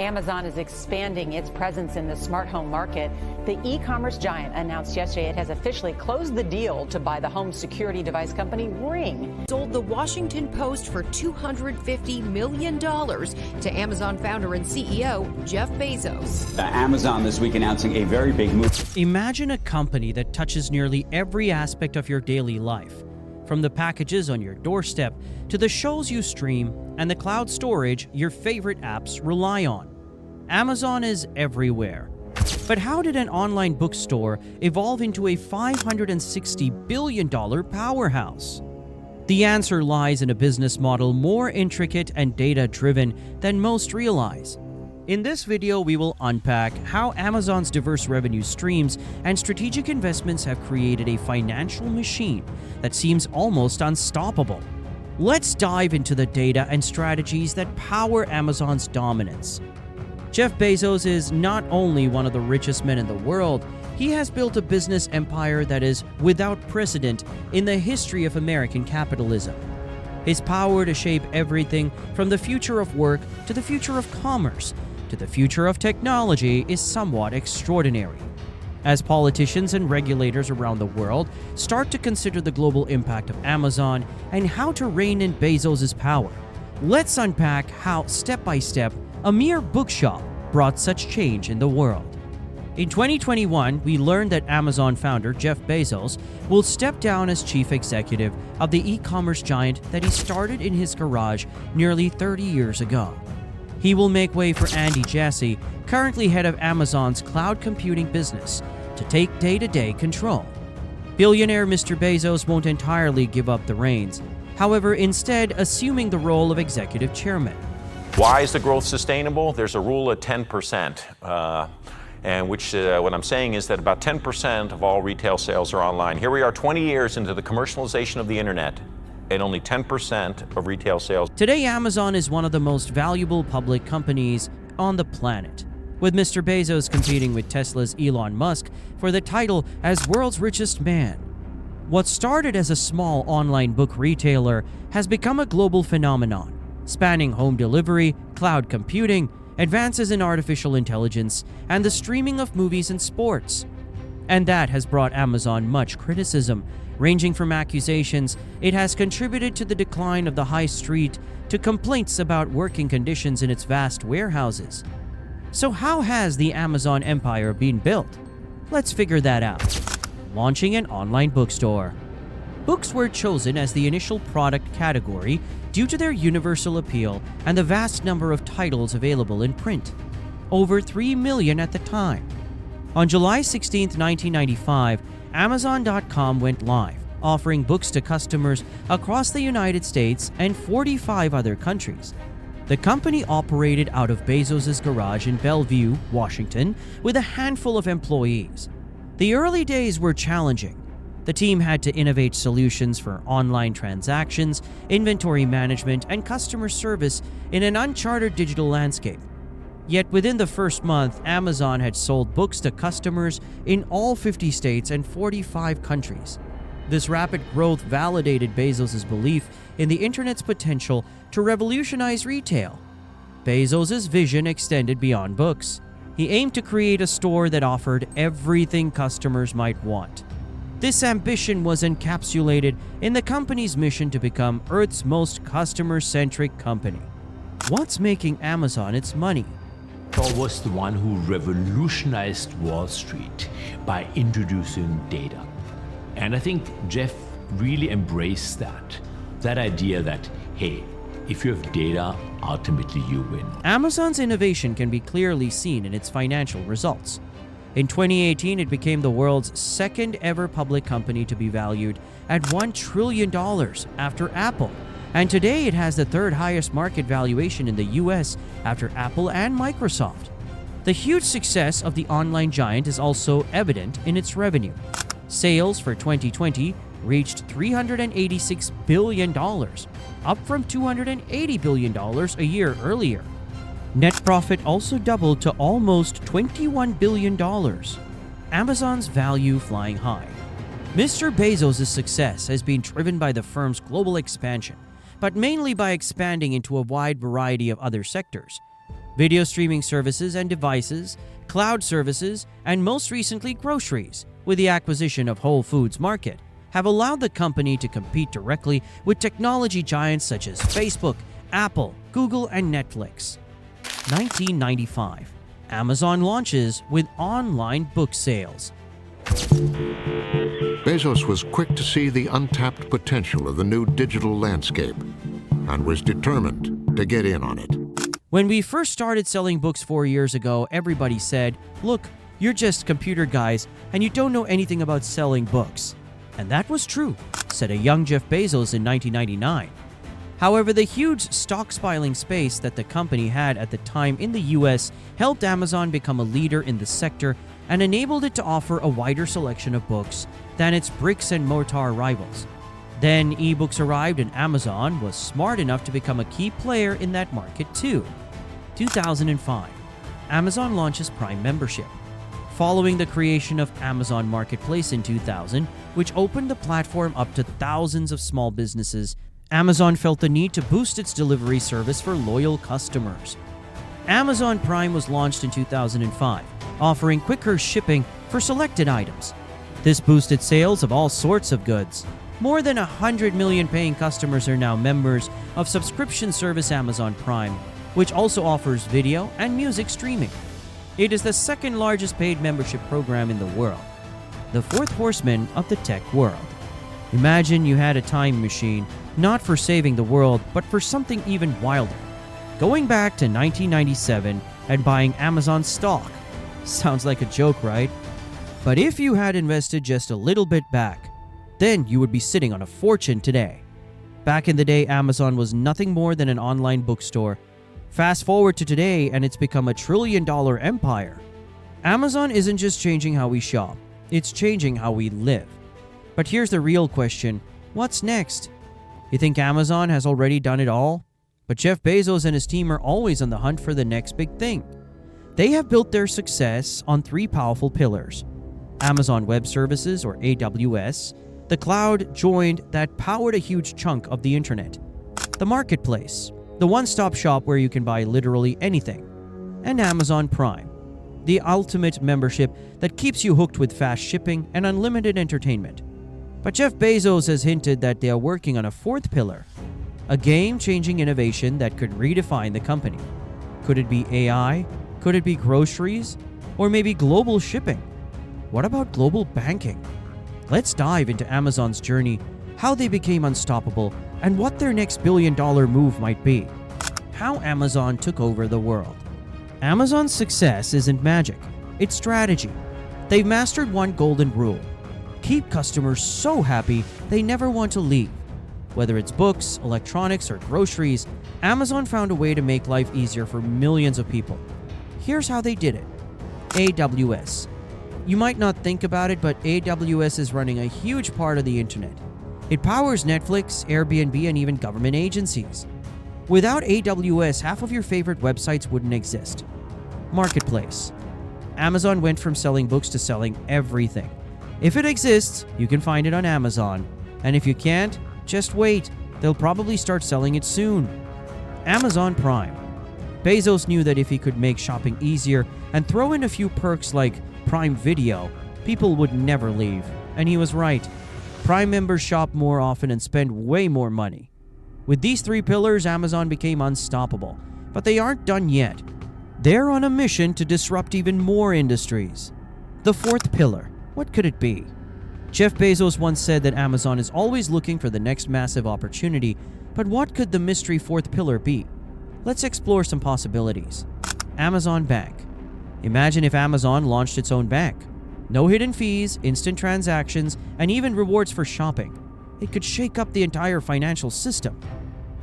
Amazon is expanding its presence in the smart home market. The e-commerce giant announced yesterday it has officially closed the deal to buy the home security device company Ring. Sold the Washington Post for $250 million to Amazon founder and CEO Jeff Bezos. Amazon this week announcing a very big move. Imagine a company that touches nearly every aspect of your daily life, from the packages on your doorstep to the shows you stream and the cloud storage your favorite apps rely on. Amazon is everywhere. But how did an online bookstore evolve into a $560 billion powerhouse? The answer lies in a business model more intricate and data-driven than most realize. In this video, we will unpack how Amazon's diverse revenue streams and strategic investments have created a financial machine that seems almost unstoppable. Let's dive into the data and strategies that power Amazon's dominance. Jeff Bezos is not only one of the richest men in the world, he has built a business empire that is without precedent in the history of American capitalism. His power to shape everything from the future of work to the future of commerce to the future of technology is somewhat extraordinary. As politicians and regulators around the world start to consider the global impact of Amazon and how to rein in Bezos' power, let's unpack how, step by step, a mere bookshop brought such change in the world. In 2021, we learned that Amazon founder Jeff Bezos will step down as chief executive of the e-commerce giant that he started in his garage nearly 30 years ago. He will make way for Andy Jassy, currently head of Amazon's cloud computing business, to take day-to-day control. Billionaire Mr. Bezos won't entirely give up the reins, however, instead assuming the role of executive chairman. Why is the growth sustainable? There's a rule of 10%, and what I'm saying is that about 10% of all retail sales are online. Here we are 20 years into the commercialization of the internet, and only 10% of retail sales. Today, Amazon is one of the most valuable public companies on the planet, with Mr. Bezos competing with Tesla's Elon Musk for the title as world's richest man. What started as a small online book retailer has become a global phenomenon, spanning home delivery, cloud computing, advances in artificial intelligence, and the streaming of movies and sports. And that has brought Amazon much criticism, ranging from accusations it has contributed to the decline of the high street to complaints about working conditions in its vast warehouses. So how has the Amazon empire been built? Let's figure that out. Launching an online bookstore. Books were chosen as the initial product category due to their universal appeal and the vast number of titles available in print, over 3 million at the time. On July 16, 1995, Amazon.com went live, offering books to customers across the United States and 45 other countries. The company operated out of Bezos' garage in Bellevue, Washington, with a handful of employees. The early days were challenging. The team had to innovate solutions for online transactions, inventory management, and customer service in an uncharted digital landscape. Yet within the first month, Amazon had sold books to customers in all 50 states and 45 countries. This rapid growth validated Bezos' belief in the internet's potential to revolutionize retail. Bezos' vision extended beyond books. He aimed to create a store that offered everything customers might want. This ambition was encapsulated in the company's mission to become Earth's most customer-centric company. What's making Amazon its money? Paul was the one who revolutionized Wall Street by introducing data. And I think Jeff really embraced that idea that, hey, if you have data, ultimately you win. Amazon's innovation can be clearly seen in its financial results. In 2018, it became the world's second ever public company to be valued at $1 trillion after Apple. And today it has the third highest market valuation in the US after Apple and Microsoft. The huge success of the online giant is also evident in its revenue. Sales for 2020 reached $386 billion, up from $280 billion a year earlier. Net profit also doubled to almost $21 billion. Amazon's value flying high. Mr. Bezos' success has been driven by the firm's global expansion, but mainly by expanding into a wide variety of other sectors. video streaming services and devices, cloud services, and most recently groceries, with the acquisition of Whole Foods Market, have allowed the company to compete directly with technology giants such as Facebook, Apple, Google, and Netflix. 1995. Amazon launches with online book sales. Bezos was quick to see the untapped potential of the new digital landscape and was determined to get in on it. When we first started selling books 4 years ago, everybody said, "Look, you're just computer guys and you don't know anything about selling books." And that was true, said a young Jeff Bezos in 1999. However, the huge stockpiling space that the company had at the time in the US helped Amazon become a leader in the sector and enabled it to offer a wider selection of books than its bricks and mortar rivals. Then ebooks arrived and Amazon was smart enough to become a key player in that market too. 2005. Amazon launches Prime membership. Following the creation of Amazon Marketplace in 2000, which opened the platform up to thousands of small businesses, Amazon felt the need to boost its delivery service for loyal customers. Amazon Prime was launched in 2005, offering quicker shipping for selected items. This boosted sales of all sorts of goods. More than 100 million paying customers are now members of subscription service Amazon Prime, which also offers video and music streaming. It is the second largest paid membership program in the world, the fourth horseman of the tech world. Imagine you had a time machine, not for saving the world, but for something even wilder. Going back to 1997 and buying Amazon stock. Sounds like a joke, right? But if you had invested just a little bit back, then you would be sitting on a fortune today. Back in the day, Amazon was nothing more than an online bookstore. Fast forward to today and it's become a $1 trillion empire. Amazon isn't just changing how we shop, it's changing how we live. But here's the real question, what's next? You think Amazon has already done it all? But Jeff Bezos and his team are always on the hunt for the next big thing. They have built their success on 3 powerful pillars. Amazon Web Services, or AWS, the cloud joined that powered a huge chunk of the internet. The marketplace, the one-stop shop where you can buy literally anything. And Amazon Prime, the ultimate membership that keeps you hooked with fast shipping and unlimited entertainment. But Jeff Bezos has hinted that they are working on a 4th pillar, a game-changing innovation that could redefine the company. Could it be AI? Could it be groceries? Or maybe global shipping? What about global banking? Let's dive into Amazon's journey, how they became unstoppable, and what their next billion-dollar move might be. How Amazon took over the world. Amazon's success isn't magic, it's strategy. They've mastered one golden rule: keep customers so happy they never want to leave. Whether it's books, electronics, or groceries, Amazon found a way to make life easier for millions of people. Here's how they did it. AWS. You might not think about it, but AWS is running a huge part of the internet. It powers Netflix, Airbnb, and even government agencies. Without AWS, half of your favorite websites wouldn't exist. Marketplace. Amazon went from selling books to selling everything. If it exists, you can find it on Amazon. And if you can't, just wait. They'll probably start selling it soon. Amazon Prime. Bezos knew that if he could make shopping easier and throw in a few perks like Prime Video, people would never leave. And he was right. Prime members shop more often and spend way more money. With these 3 pillars, Amazon became unstoppable. But they aren't done yet. They're on a mission to disrupt even more industries. The 4th pillar. What could it be? Jeff Bezos once said that Amazon is always looking for the next massive opportunity, but what could the mystery 4th pillar be? Let's explore some possibilities. Amazon Bank. Imagine if Amazon launched its own bank. No hidden fees, instant transactions, and even rewards for shopping. It could shake up the entire financial system.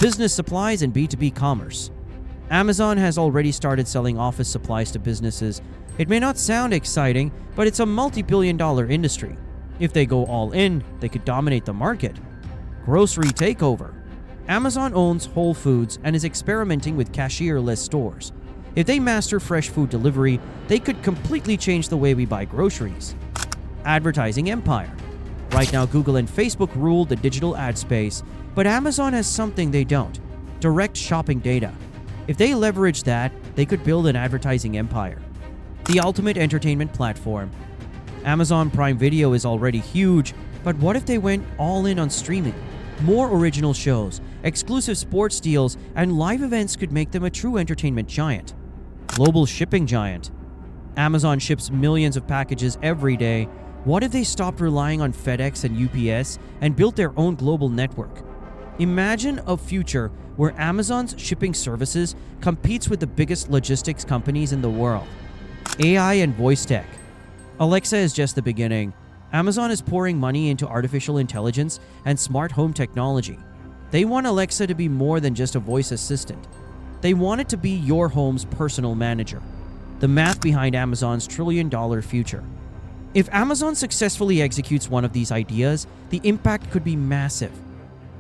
Business supplies and B2B commerce. Amazon has already started selling office supplies to businesses. It may not sound exciting, but it's a multi-billion-dollar industry. If they go all in, they could dominate the market. Grocery takeover. Amazon owns Whole Foods and is experimenting with cashier-less stores. If they master fresh food delivery, they could completely change the way we buy groceries. Advertising empire. Right now, Google and Facebook rule the digital ad space, but Amazon has something they don't: direct shopping data. If they leverage that, they could build an advertising empire. The ultimate entertainment platform. Amazon Prime Video is already huge, but what if they went all in on streaming? More original shows, exclusive sports deals, and live events could make them a true entertainment giant. Global shipping giant. Amazon ships millions of packages every day. What if they stopped relying on FedEx and UPS and built their own global network? Imagine a future where Amazon's shipping services competes with the biggest logistics companies in the world. AI and voice tech. Alexa is just the beginning. Amazon is pouring money into artificial intelligence and smart home technology. They want Alexa to be more than just a voice assistant. They want it to be your home's personal manager. The math behind Amazon's trillion-dollar future. If Amazon successfully executes one of these ideas, the impact could be massive.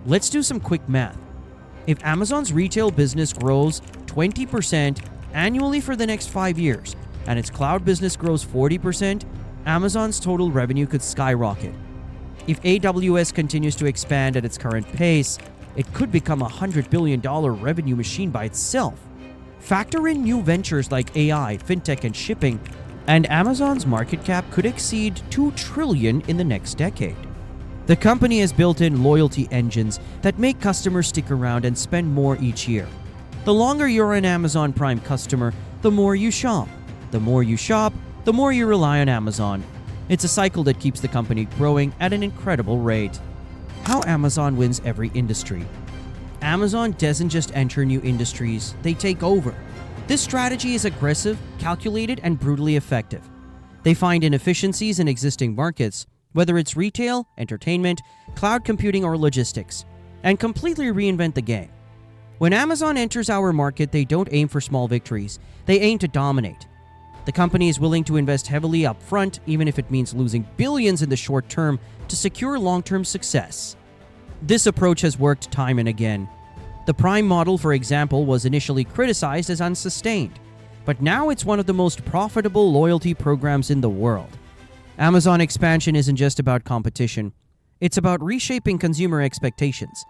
Let's do some quick math. If Amazon's retail business grows 20% annually for the next 5 years, and its cloud business grows 40%, Amazon's total revenue could skyrocket. If AWS continues to expand at its current pace, it could become a $100 billion revenue machine by itself. Factor in new ventures like AI, fintech, and shipping, and Amazon's market cap could exceed $2 trillion in the next decade. The company has built-in loyalty engines that make customers stick around and spend more each year. The longer you're an Amazon Prime customer, the more you shop. The more you shop, the more you rely on Amazon. It's a cycle that keeps the company growing at an incredible rate. How Amazon wins every industry. Amazon doesn't just enter new industries, they take over. This strategy is aggressive, calculated, and brutally effective. They find inefficiencies in existing markets, whether it's retail, entertainment, cloud computing, or logistics, and completely reinvent the game. When Amazon enters our market, they don't aim for small victories, they aim to dominate. The company is willing to invest heavily up front, even if it means losing billions in the short term, to secure long-term success. This approach has worked time and again. The Prime model, for example, was initially criticized as unsustained, but now it's one of the most profitable loyalty programs in the world. Amazon expansion isn't just about competition. It's about reshaping consumer expectations.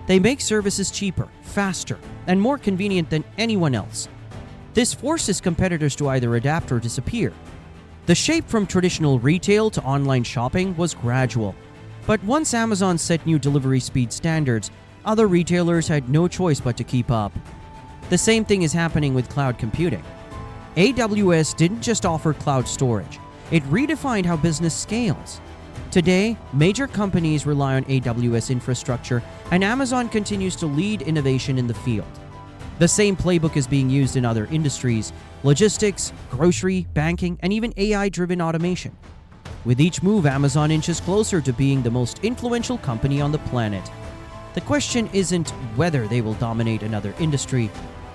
They make services cheaper, faster, and more convenient than anyone else. This forces competitors to either adapt or disappear. The shape from traditional retail to online shopping was gradual. But once Amazon set new delivery speed standards, other retailers had no choice but to keep up. The same thing is happening with cloud computing. AWS didn't just offer cloud storage, it redefined how business scales. Today, major companies rely on AWS infrastructure, and Amazon continues to lead innovation in the field. The same playbook is being used in other industries: logistics, grocery, banking, and even AI-driven automation. With each move, Amazon inches closer to being the most influential company on the planet. The question isn't whether they will dominate another industry,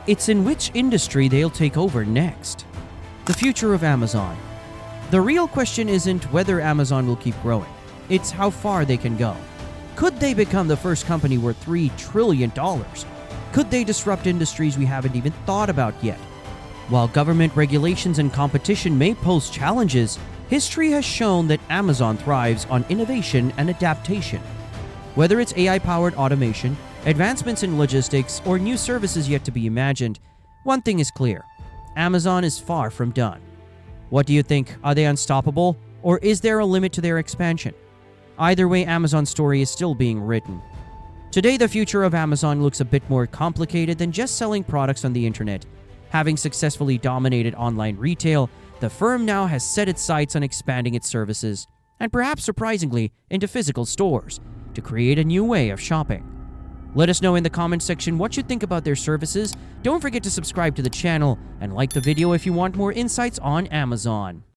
it's in which industry they'll take over next. The future of Amazon. The real question isn't whether Amazon will keep growing, it's how far they can go. Could they become the first company worth $3 trillion? Could they disrupt industries we haven't even thought about yet? While government regulations and competition may pose challenges, history has shown that Amazon thrives on innovation and adaptation. Whether it's AI-powered automation, advancements in logistics, or new services yet to be imagined, one thing is clear: Amazon is far from done. What do you think? Are they unstoppable? Or is there a limit to their expansion? Either way, Amazon's story is still being written. Today, the future of Amazon looks a bit more complicated than just selling products on the internet. Having successfully dominated online retail, the firm now has set its sights on expanding its services, and perhaps surprisingly, into physical stores, to create a new way of shopping. Let us know in the comments section what you think about their services. Don't forget to subscribe to the channel and like the video if you want more insights on Amazon.